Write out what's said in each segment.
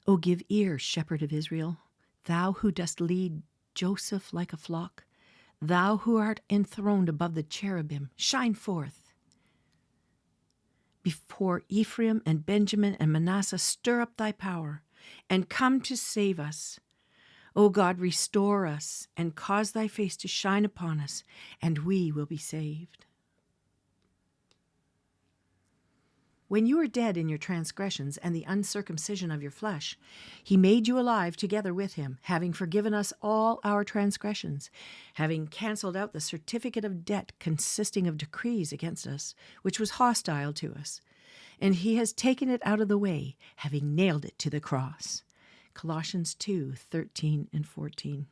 O give ear, shepherd of Israel, thou who dost lead Joseph like a flock, thou who art enthroned above the cherubim, shine forth. Before Ephraim and Benjamin and Manasseh, stir up thy power, and come to save us. O God, restore us, and cause thy face to shine upon us, and we will be saved. When you were dead in your transgressions and the uncircumcision of your flesh, he made you alive together with him, having forgiven us all our transgressions, having canceled out the certificate of debt consisting of decrees against us, which was hostile to us. And he has taken it out of the way, having nailed it to the cross. Colossians 2:13 and 14.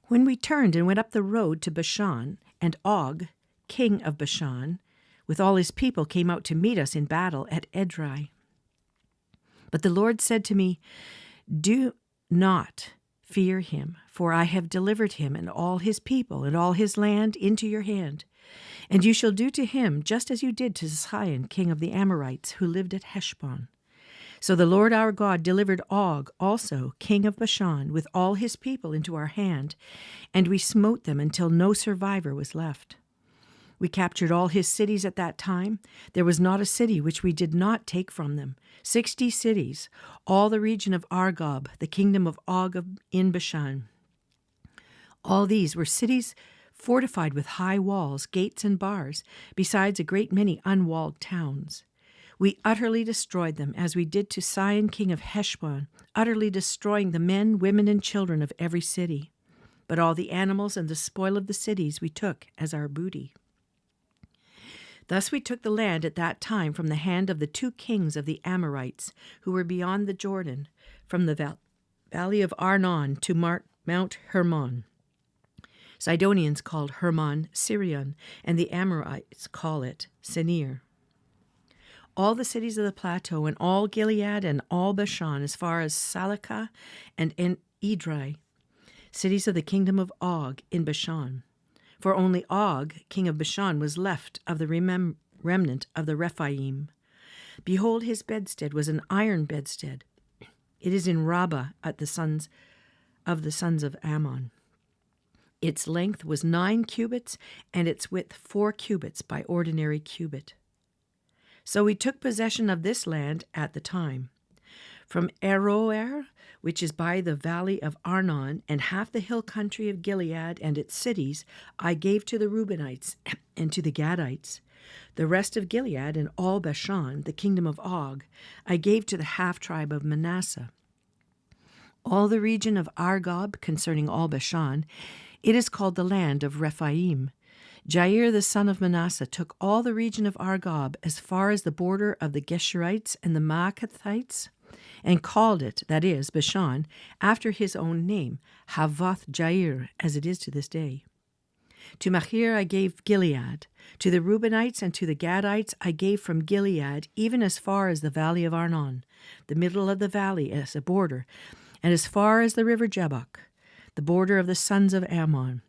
When we turned and went up the road to Bashan, and Og, king of Bashan, with all his people came out to meet us in battle at Edrei. But the Lord said to me, do not fear him, for I have delivered him and all his people and all his land into your hand. And you shall do to him just as you did to Sihon, king of the Amorites, who lived at Heshbon. So the Lord our God delivered Og also, king of Bashan, with all his people into our hand, and we smote them until no survivor was left. We captured all his cities at that time. There was not a city which we did not take from them. 60 cities, all the region of Argob, the kingdom of Og in Bashan. All these were cities fortified with high walls, gates, and bars, besides a great many unwalled towns. We utterly destroyed them, as we did to Sihon, king of Heshbon, utterly destroying the men, women, and children of every city. But all the animals and the spoil of the cities we took as our booty. Thus we took the land at that time from the hand of the 2 kings of the Amorites, who were beyond the Jordan, from the valley of Arnon to Mount Hermon. Sidonians called Hermon Sirion, and the Amorites call it Senir. All the cities of the plateau, and all Gilead, and all Bashan, as far as Salakah and Edrei, cities of the kingdom of Og in Bashan. For only Og, king of Bashan, was left of the remnant of the Rephaim. Behold, his bedstead was an iron bedstead. It is in Rabbah at the sons of Ammon. Its length was 9 cubits, and its width 4 cubits by ordinary cubit. So we took possession of this land at the time. From Aroer, which is by the valley of Arnon, and half the hill country of Gilead and its cities, I gave to the Reubenites and to the Gadites. The rest of Gilead and all Bashan, the kingdom of Og, I gave to the half-tribe of Manasseh. All the region of Argob, concerning all Bashan, it is called the land of Rephaim. Jair the son of Manasseh took all the region of Argob as far as the border of the Geshurites and the MacArthurites, and called it, that is, Bashan, after his own name, Havoth Jair, as it is to this day. To Machir I gave Gilead. To the Reubenites and to the Gadites I gave from Gilead, even as far as the valley of Arnon, the middle of the valley as a border, and as far as the river Jabbok, the border of the sons of Ammon.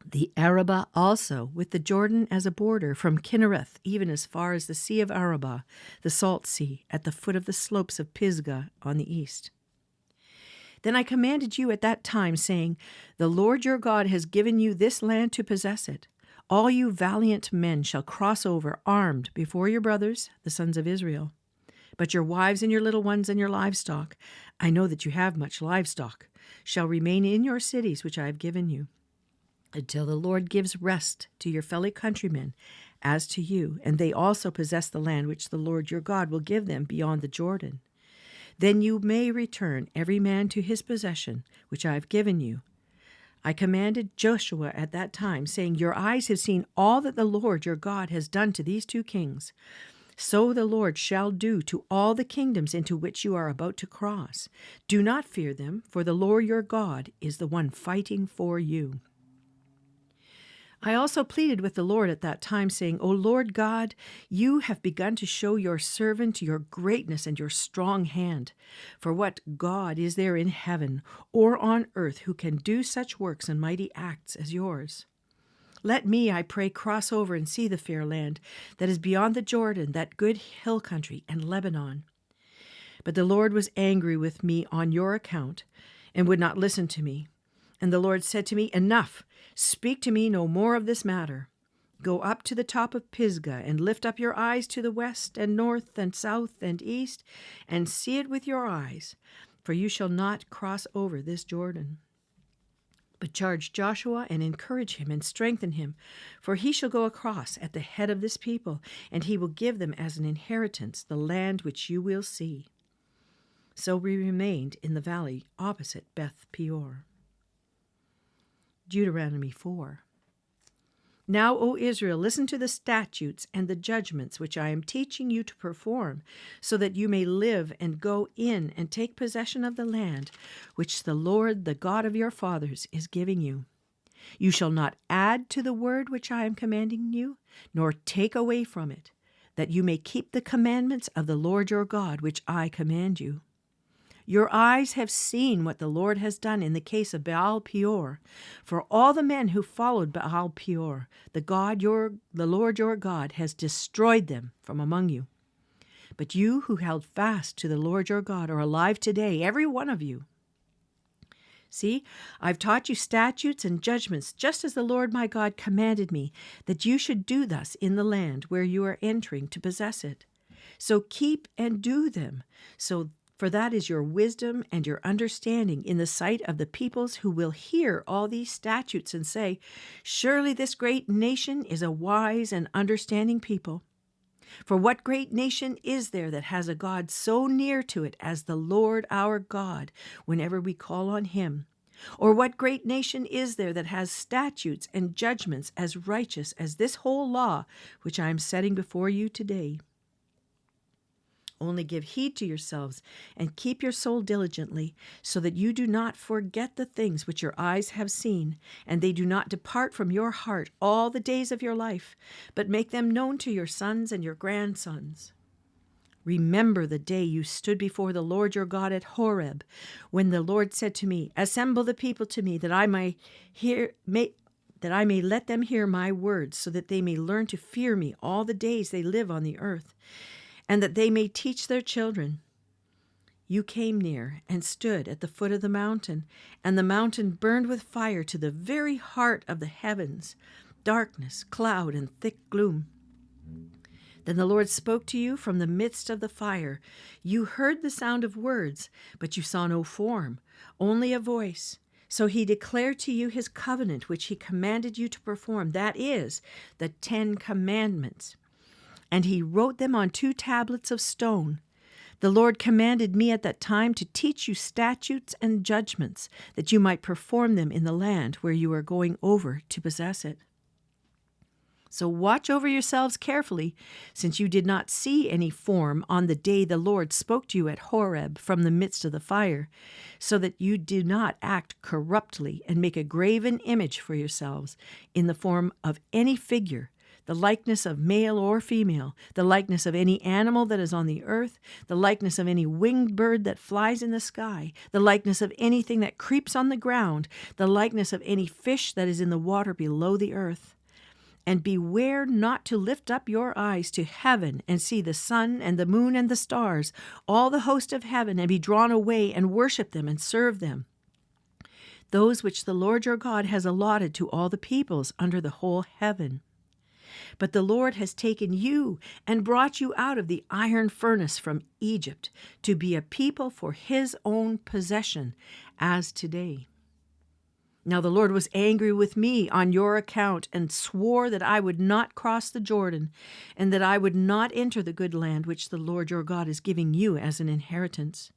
The Arabah also, with the Jordan as a border, from Kinnereth even as far as the sea of Arabah, the salt sea, at the foot of the slopes of Pisgah on the east. Then I commanded you at that time, saying, the Lord your God has given you this land to possess it. All you valiant men shall cross over armed before your brothers, the sons of Israel. But your wives and your little ones and your livestock, I know that you have much livestock, shall remain in your cities which I have given you, until the Lord gives rest to your fellow countrymen as to you, and they also possess the land which the Lord your God will give them beyond the Jordan. Then you may return every man to his possession, which I have given you. I commanded Joshua at that time, saying, your eyes have seen all that the Lord your God has done to these 2 kings. So the Lord shall do to all the kingdoms into which you are about to cross. Do not fear them, for the Lord your God is the one fighting for you. I also pleaded with the Lord at that time, saying, O Lord God, you have begun to show your servant your greatness and your strong hand. For what God is there in heaven or on earth who can do such works and mighty acts as yours? Let me, I pray, cross over and see the fair land that is beyond the Jordan, that good hill country and Lebanon. But the Lord was angry with me on your account and would not listen to me. And the Lord said to me, Enough! Speak to me no more of this matter. Go up to the top of Pisgah and lift up your eyes to the west and north and south and east and see it with your eyes, for you shall not cross over this Jordan. But charge Joshua and encourage him and strengthen him, for he shall go across at the head of this people, and he will give them as an inheritance the land which you will see. So we remained in the valley opposite Beth Peor. Deuteronomy 4. Now, O Israel, listen to the statutes and the judgments which I am teaching you to perform, so that you may live and go in and take possession of the land which the Lord, the God of your fathers, is giving you. You shall not add to the word which I am commanding you, nor take away from it, that you may keep the commandments of the Lord your God which I command you. Your eyes have seen what the Lord has done in the case of Baal Peor. For all the men who followed Baal Peor, the Lord your God has destroyed them from among you. But you who held fast to the Lord your God are alive today, every one of you. See, I've taught you statutes and judgments, just as the Lord my God commanded me, that you should do thus in the land where you are entering to possess it. So keep and do them, for that is your wisdom and your understanding in the sight of the peoples who will hear all these statutes and say, Surely this great nation is a wise and understanding people. For what great nation is there that has a God so near to it as the Lord our God, whenever we call on him? Or what great nation is there that has statutes and judgments as righteous as this whole law which I am setting before you today? Only give heed to yourselves and keep your soul diligently, so that you do not forget the things which your eyes have seen, and they do not depart from your heart all the days of your life, but make them known to your sons and your grandsons. Remember the day you stood before the Lord your God at Horeb, when the Lord said to me, Assemble the people to me, that I may let them hear my words, so that they may learn to fear me all the days they live on the earth, and that they may teach their children. You came near and stood at the foot of the mountain, and the mountain burned with fire to the very heart of the heavens, darkness, cloud, and thick gloom. Then the Lord spoke to you from the midst of the fire. You heard the sound of words, but you saw no form, only a voice. So he declared to you his covenant, which he commanded you to perform, that is, the 10 Commandments. And he wrote them on 2 tablets of stone. The Lord commanded me at that time to teach you statutes and judgments, that you might perform them in the land where you are going over to possess it. So watch over yourselves carefully, since you did not see any form on the day the Lord spoke to you at Horeb from the midst of the fire, so that you do not act corruptly and make a graven image for yourselves in the form of any figure, the likeness of male or female, the likeness of any animal that is on the earth, the likeness of any winged bird that flies in the sky, the likeness of anything that creeps on the ground, the likeness of any fish that is in the water below the earth. And beware not to lift up your eyes to heaven and see the sun and the moon and the stars, all the host of heaven, and be drawn away and worship them and serve them, those which the Lord your God has allotted to all the peoples under the whole heaven. But the Lord has taken you and brought you out of the iron furnace from Egypt to be a people for his own possession, as today. Now the Lord was angry with me on your account and swore that I would not cross the Jordan, and that I would not enter the good land which the Lord your God is giving you as an inheritance.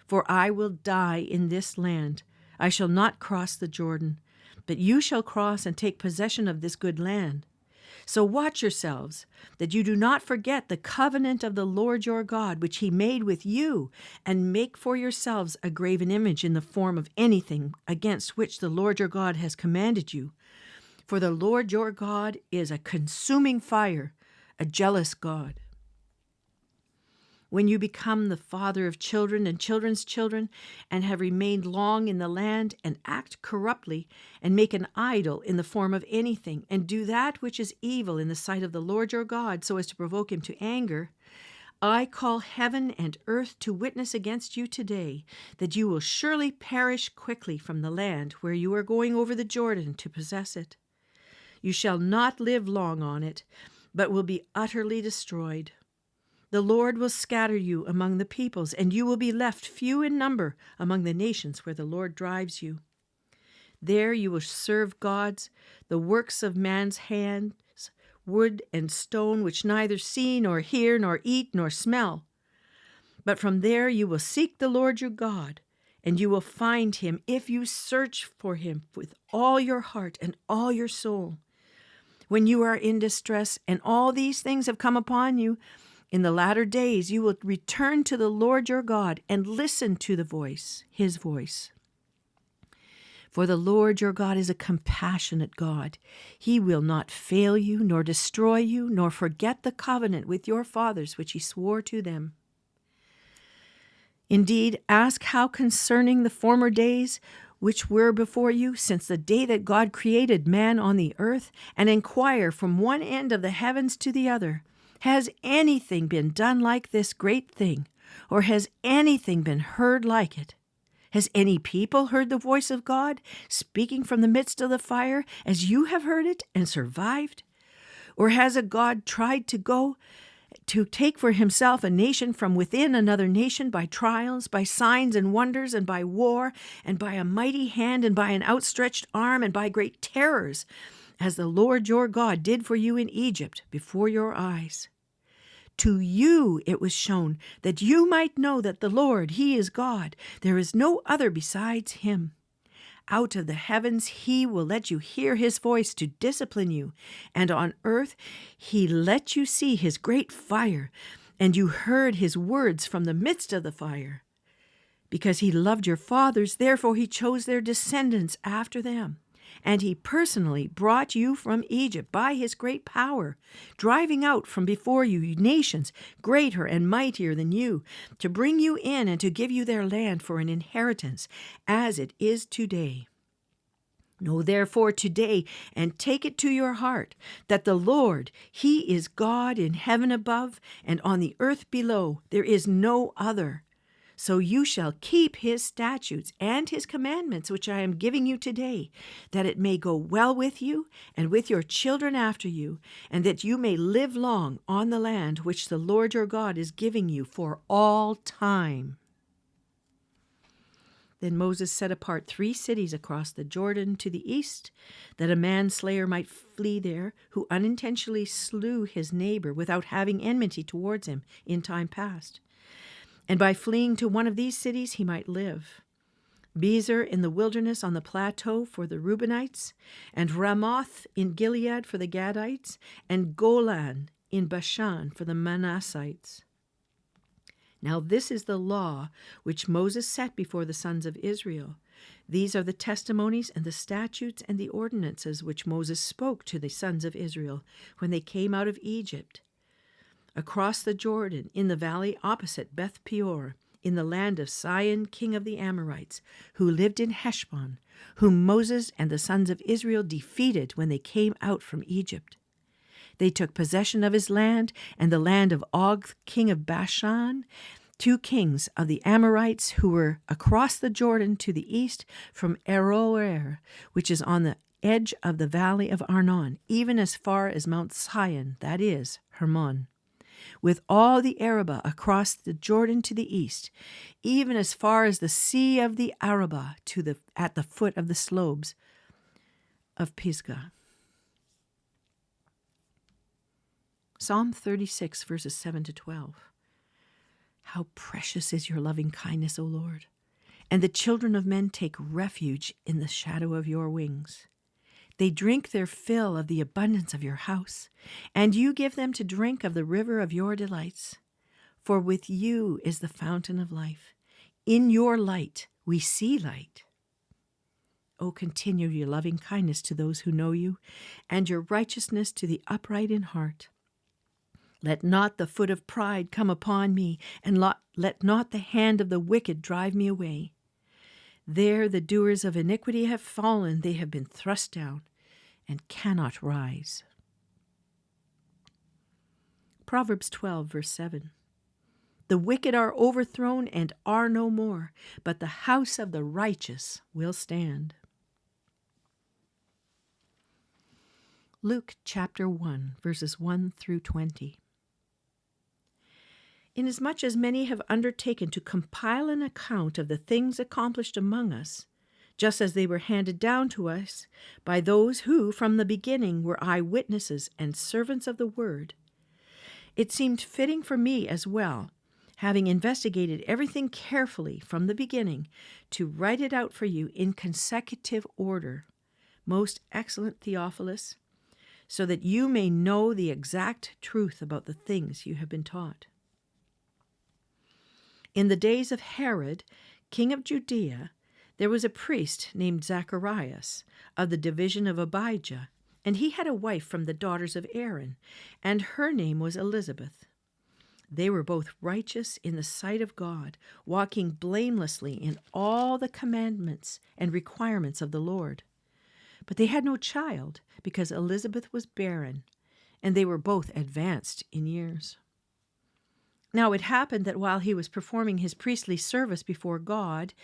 For I will die in this land. I shall not cross the Jordan, but you shall cross and take possession of this good land. So watch yourselves, that you do not forget the covenant of the Lord your God, which he made with you, and make for yourselves a graven image in the form of anything against which the Lord your God has commanded you. For the Lord your God is a consuming fire, a jealous God. when you become the father of children and children's children, and have remained long in the land, and act corruptly, and make an idol in the form of anything, and do that which is evil in the sight of the Lord your God, so as to provoke him to anger, I call heaven and earth to witness against you today, that you will surely perish quickly from the land where you are going over the Jordan to possess it. You shall not live long on it, but will be utterly destroyed. The Lord will scatter you among the peoples, and you will be left few in number among the nations where the Lord drives you. There you will serve gods, the works of man's hands, wood and stone, which neither see nor hear nor eat nor smell. But from there you will seek the Lord your God, and you will find him if you search for him with all your heart and all your soul. When you are in distress and all these things have come upon you, in the latter days you will return to the Lord your God and listen to his voice. For the Lord your God is a compassionate God. He will not fail you, nor destroy you, nor forget the covenant with your fathers which he swore to them. Indeed, ask how concerning the former days which were before you, since the day that God created man on the earth, and inquire from one end of the heavens to the other, has anything been done like this great thing, or has anything been heard like it? Has any people heard the voice of God speaking from the midst of the fire as you have heard it and survived? Or has a God tried to take for himself a nation from within another nation by trials, by signs and wonders, and by war, and by a mighty hand, and by an outstretched arm, and by great terrors, as the Lord your God did for you in Egypt before your eyes? To you it was shown, that you might know that the Lord, he is God. There is no other besides him. Out of the heavens he will let you hear his voice to discipline you, and on earth he let you see his great fire, and you heard his words from the midst of the fire. Because he loved your fathers, therefore he chose their descendants after them. And he personally brought you from Egypt by his great power, driving out from before you nations greater and mightier than you, to bring you in and to give you their land for an inheritance, as it is today. Know therefore today, and take it to your heart, that the Lord, he is God in heaven above, and on the earth below. There is no other. So you shall keep his statutes and his commandments, which I am giving you today, that it may go well with you and with your children after you, and that you may live long on the land which the Lord your God is giving you for all time. Then Moses set apart 3 cities across the Jordan to the east, that a manslayer might flee there, who unintentionally slew his neighbor without having enmity towards him in time past. And by fleeing to one of these cities he might live. Bezer in the wilderness on the plateau for the Reubenites, and Ramoth in Gilead for the Gadites, and Golan in Bashan for the Manassites. Now this is the law which Moses set before the sons of Israel. These are the testimonies and the statutes and the ordinances which Moses spoke to the sons of Israel when they came out of Egypt, across the Jordan, in the valley opposite Beth Peor, in the land of Sihon, king of the Amorites, who lived in Heshbon, whom Moses and the sons of Israel defeated when they came out from Egypt. They took possession of his land and the land of Og, king of Bashan, 2 kings of the Amorites who were across the Jordan to the east from Aroer, which is on the edge of the valley of Arnon, even as far as Mount Sion, that is, Hermon, with all the Arabah across the Jordan to the east, even as far as the sea of the Arabah at the foot of the slopes of Pisgah. Psalm 36, verses 7 to 12. How precious is your loving kindness, O Lord, and the children of men take refuge in the shadow of your wings. They drink their fill of the abundance of your house, and you give them to drink of the river of your delights. For with you is the fountain of life. In your light we see light. O continue your loving kindness to those who know you, and your righteousness to the upright in heart. Let not the foot of pride come upon me, and let not the hand of the wicked drive me away. There the doers of iniquity have fallen, they have been thrust down, and cannot rise. Proverbs 12, verse 7. The wicked are overthrown and are no more, but the house of the righteous will stand. Luke chapter 1, verses 1 through 20. Inasmuch as many have undertaken to compile an account of the things accomplished among us, just as they were handed down to us by those who from the beginning were eyewitnesses and servants of the word, it seemed fitting for me as well, having investigated everything carefully from the beginning, to write it out for you in consecutive order, most excellent Theophilus, so that you may know the exact truth about the things you have been taught. In the days of Herod, king of Judea, there was a priest named Zacharias of the division of Abijah, and he had a wife from the daughters of Aaron, and her name was Elizabeth. They were both righteous in the sight of God, walking blamelessly in all the commandments and requirements of the Lord. But they had no child, because Elizabeth was barren, and they were both advanced in years. Now it happened that while he was performing his priestly service before God,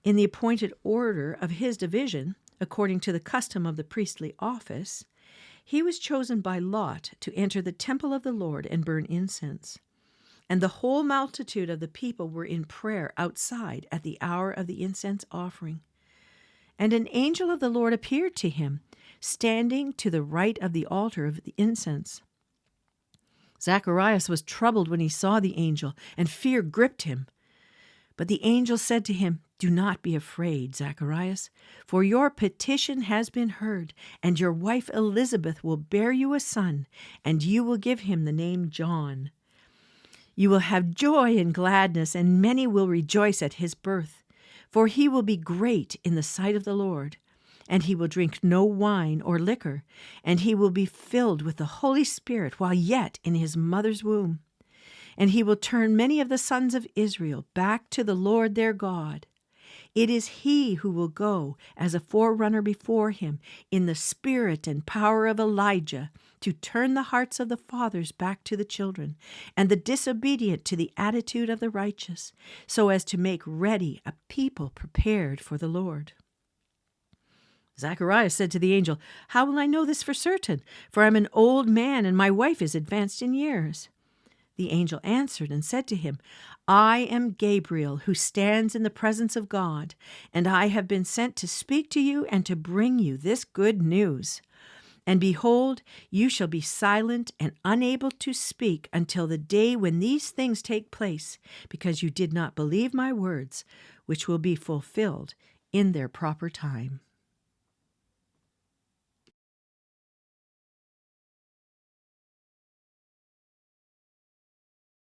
in the appointed order of his division, according to the custom of the priestly office, he was chosen by lot to enter the temple of the Lord and burn incense. And the whole multitude of the people were in prayer outside at the hour of the incense offering. And an angel of the Lord appeared to him, standing to the right of the altar of the incense. Zacharias was troubled when he saw the angel, and fear gripped him. But the angel said to him, "Do not be afraid, Zacharias, for your petition has been heard, and your wife Elizabeth will bear you a son, and you will give him the name John. You will have joy and gladness, and many will rejoice at his birth, for he will be great in the sight of the Lord. And he will drink no wine or liquor, and he will be filled with the Holy Spirit while yet in his mother's womb. And he will turn many of the sons of Israel back to the Lord their God. It is he who will go as a forerunner before him in the spirit and power of Elijah, to turn the hearts of the fathers back to the children, and the disobedient to the attitude of the righteous, so as to make ready a people prepared for the Lord." Zacharias said to the angel, "How will I know this for certain? For I am an old man, and my wife is advanced in years." The angel answered and said to him, "I am Gabriel, who stands in the presence of God, and I have been sent to speak to you and to bring you this good news. And behold, you shall be silent and unable to speak until the day when these things take place, because you did not believe my words, which will be fulfilled in their proper time."